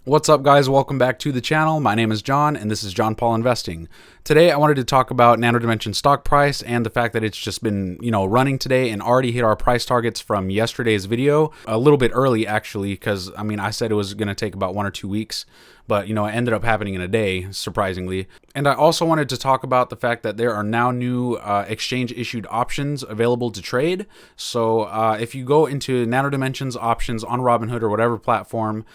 What's up, guys? Welcome back to the channel. My name is John and this is John Paul Investing. Today I wanted to talk about Nano Dimension stock price and the fact that it's just been, running today and already hit our price targets from yesterday's video. A little bit early actually, because I said it was going to take about 1 or 2 weeks, but it ended up happening in a day, surprisingly. And I also wanted to talk about the fact that there are now new exchange issued options available to trade. So if you go into Nano Dimension's options on Robinhood or whatever platform,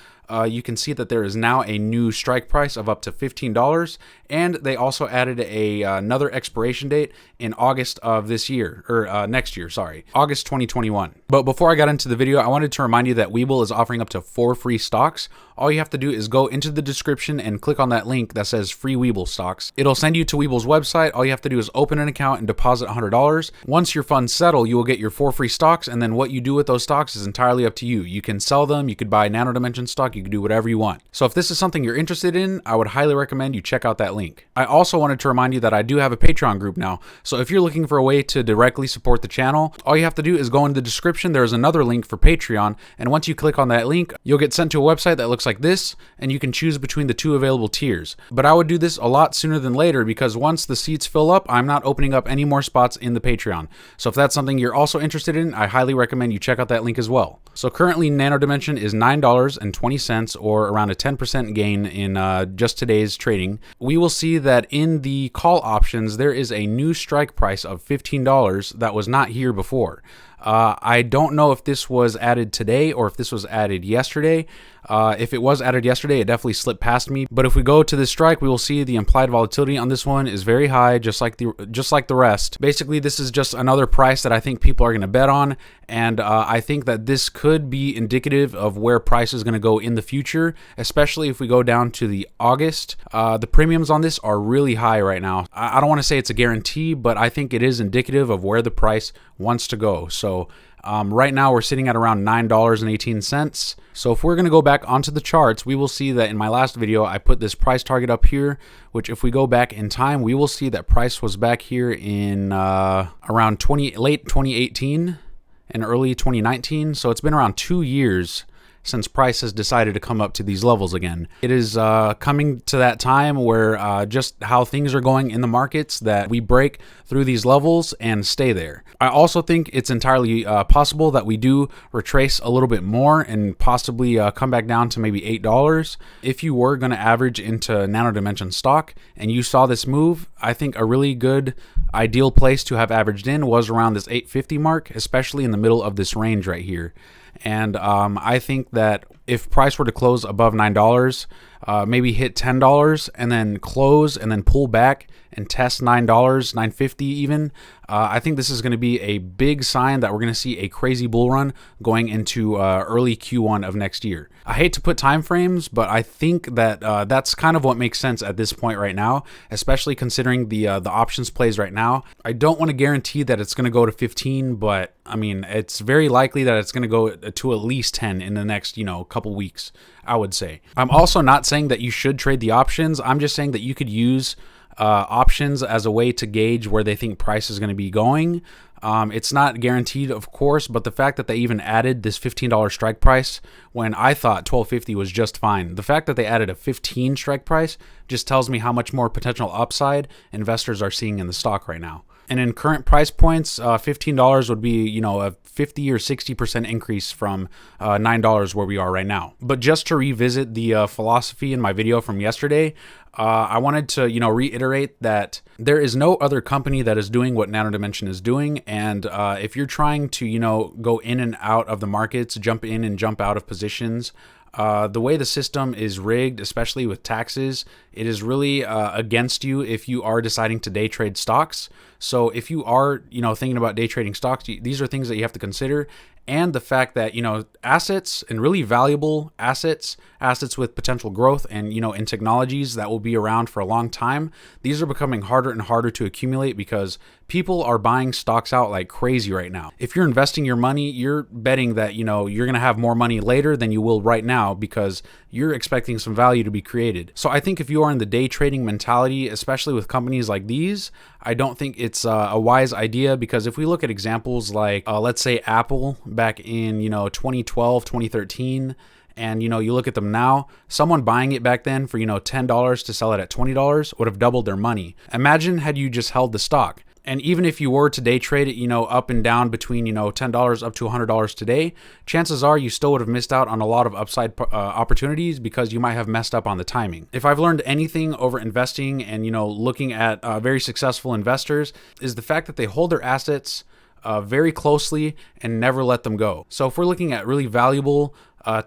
you can see that there is now a new strike price of up to $15, and they also added another expiration date in August of this year, or next year, sorry, August 2021. But before I got into the video, I wanted to remind you that WEBULL is offering up to 4 free stocks. All you have to do is go into the description and click on that link that says free WEBULL stocks. It'll send you to WEBULL's website. All you have to do is open an account and deposit $100. Once your funds settle, you will get your 4 free stocks, and then what you do with those stocks is entirely up to you. You can sell them, you could buy Nano Dimension stock, you can do whatever you want. So if this is something you're interested in, I would highly recommend you check out that link. I also wanted to remind you that I do have a Patreon group now. So if you're looking for a way to directly support the channel, all you have to do is go in the description. There's another link for Patreon, and once you click on that link, you'll get sent to a website that looks like this, and you can choose between the 2 available tiers. But I would do this a lot sooner than later, because once the seats fill up, I'm not opening up any more spots in the Patreon. So if that's something you're also interested in, I highly recommend you check out that link as well. So currently Nano Dimension is $9.20, or around a 10% gain in just today's trading. We will see that in the call options, there is a new strike price of $15 that was not here before. I don't know if this was added today or if this was added yesterday. If it was added yesterday, it definitely slipped past me. But if we go to this strike, we will see the implied volatility on this one is very high, just like the rest. Basically, this is just another price that I think people are going to bet on, and I think that this could be indicative of where price is going to go in the future, especially if we go down to the August. The premiums on this are really high right now. I don't want to say it's a guarantee, but I think it is indicative of where the price wants to go. So right now we're sitting at around $9.18. So if we're going to go back onto the charts, we will see that in my last video, I put this price target up here, which if we go back in time, we will see that price was back here in around late 2018 and early 2019. So it's been around 2 years since price has decided to come up to these levels again. It is coming to that time where just how things are going in the markets, that we break through these levels and stay there. I also think it's entirely possible that we do retrace a little bit more and possibly come back down to maybe $8. If you were going to average into Nano Dimension stock and you saw this move, I think a really good ideal place to have averaged in was around this 850 mark, especially in the middle of this range right here. And I think that if price were to close above $9, maybe hit $10 and then close and then pull back and test $9, $9.50 even, I think this is going to be a big sign that we're going to see a crazy bull run going into early Q1 of next year. I hate to put time frames, but I think that that's kind of what makes sense at this point right now, especially considering the options plays right now. I don't want to guarantee that it's going to go to 15, but it's very likely that it's going to go to at least 10 in the next couple weeks, I would say. I'm also not saying that you should trade the options. I'm just saying that you could use options as a way to gauge where they think price is going to be going. It's not guaranteed, of course, but the fact that they even added this $15 strike price when I thought $12.50 was just fine. The fact that they added a 15 strike price just tells me how much more potential upside investors are seeing in the stock right now. And in current price points, $15 would be, a 50 or 60% increase from $9 where we are right now. But just to revisit the philosophy in my video from yesterday, I wanted to, reiterate that there is no other company that is doing what Nano Dimension is doing. And if you're trying to, go in and out of the markets, jump in and jump out of positions, the way the system is rigged, especially with taxes, it is really against you if you are deciding to day trade stocks. So if you are, thinking about day trading stocks, these are things that you have to consider. And the fact that, assets and really valuable assets with potential growth and, in technologies that will be around for a long time, these are becoming harder and harder to accumulate because people are buying stocks out like crazy right now. If you're investing your money, you're betting that, you're going to have more money later than you will right now because you're expecting some value to be created. So I think if you are in the day trading mentality, especially with companies like these, I don't think it's a wise idea, because if we look at examples like, let's say Apple back in, 2012, 2013, And, you know, you look at them now, someone buying it back then for, you know, $10 to sell it at $20 would have doubled their money. Imagine had you just held the stock. And even if you were to day trade it, you know, up and down between, you know, $10 up to $100 today, chances are you still would have missed out on a lot of upside opportunities because you might have messed up on the timing. If I've learned anything over investing and, you know, looking at very successful investors, is the fact that they hold their assets very closely and never let them go. So if we're looking at really valuable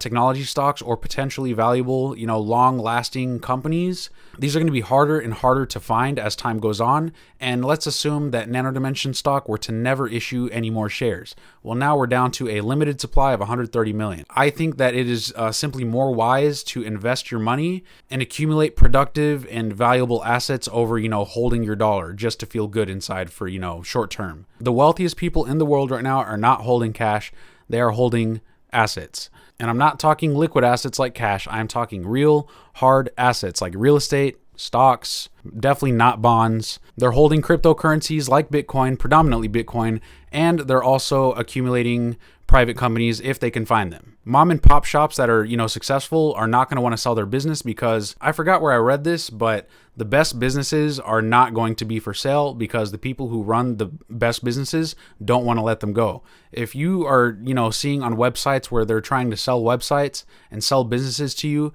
technology stocks or potentially valuable, you know, long-lasting companies, these are going to be harder and harder to find as time goes on. And let's assume that Nano Dimension stock were to never issue any more shares. Well, now we're down to a limited supply of 130 million. I think that it is simply more wise to invest your money and accumulate productive and valuable assets over, you know, holding your dollar just to feel good inside for, you know, short term. The wealthiest people in the world right now are not holding cash. They are holding assets. And I'm not talking liquid assets like cash. I'm talking real hard assets like real estate, stocks, definitely not bonds. They're holding cryptocurrencies like Bitcoin, predominantly Bitcoin, and they're also accumulating private companies if they can find them. Mom and pop shops that are, you know, successful are not going to want to sell their business because I forgot where I read this, but the best businesses are not going to be for sale because the people who run the best businesses don't want to let them go. If you are, you know, seeing on websites where they're trying to sell websites and sell businesses to you,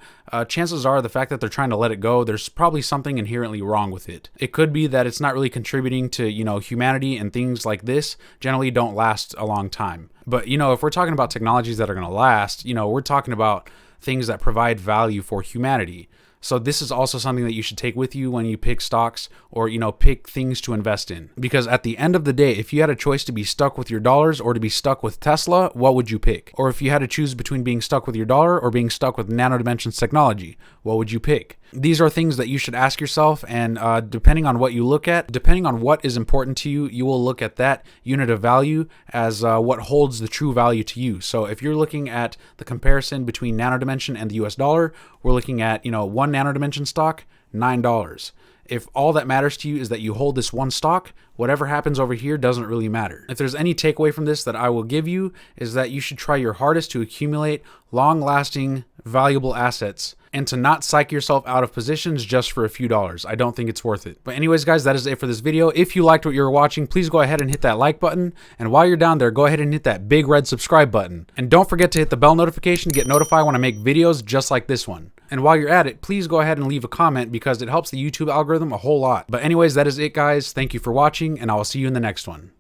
chances are the fact that they're trying to let it go, there's probably something inherently wrong with it. It could be that it's not really contributing to, you know, humanity, and things like this generally don't last a long time. But, you know, if we're talking about technologies that are going to last, you know, we're talking about things that provide value for humanity. So this is also something that you should take with you when you pick stocks or, you know, pick things to invest in. Because at the end of the day, if you had a choice to be stuck with your dollars or to be stuck with Tesla, what would you pick? Or if you had to choose between being stuck with your dollar or being stuck with Nano Dimension's technology, what would you pick? These are things that you should ask yourself, and depending on what you look at, depending on what is important to you, you will look at that unit of value as what holds the true value to you. So if you're looking at the comparison between Nano Dimension and the US dollar, we're looking at, you know, one Nano Dimension stock, $9. If all that matters to you is that you hold this one stock, whatever happens over here doesn't really matter. If there's any takeaway from this that I will give you, is that you should try your hardest to accumulate long-lasting, valuable assets and to not psych yourself out of positions just for a few dollars. I don't think it's worth it. But anyways, guys, that is it for this video. If you liked what you were watching, please go ahead and hit that like button. And while you're down there, go ahead and hit that big red subscribe button. And don't forget to hit the bell notification to get notified when I make videos just like this one. And while you're at it, please go ahead and leave a comment because it helps the YouTube algorithm a whole lot. But anyways, that is it, guys. Thank you for watching, and I will see you in the next one.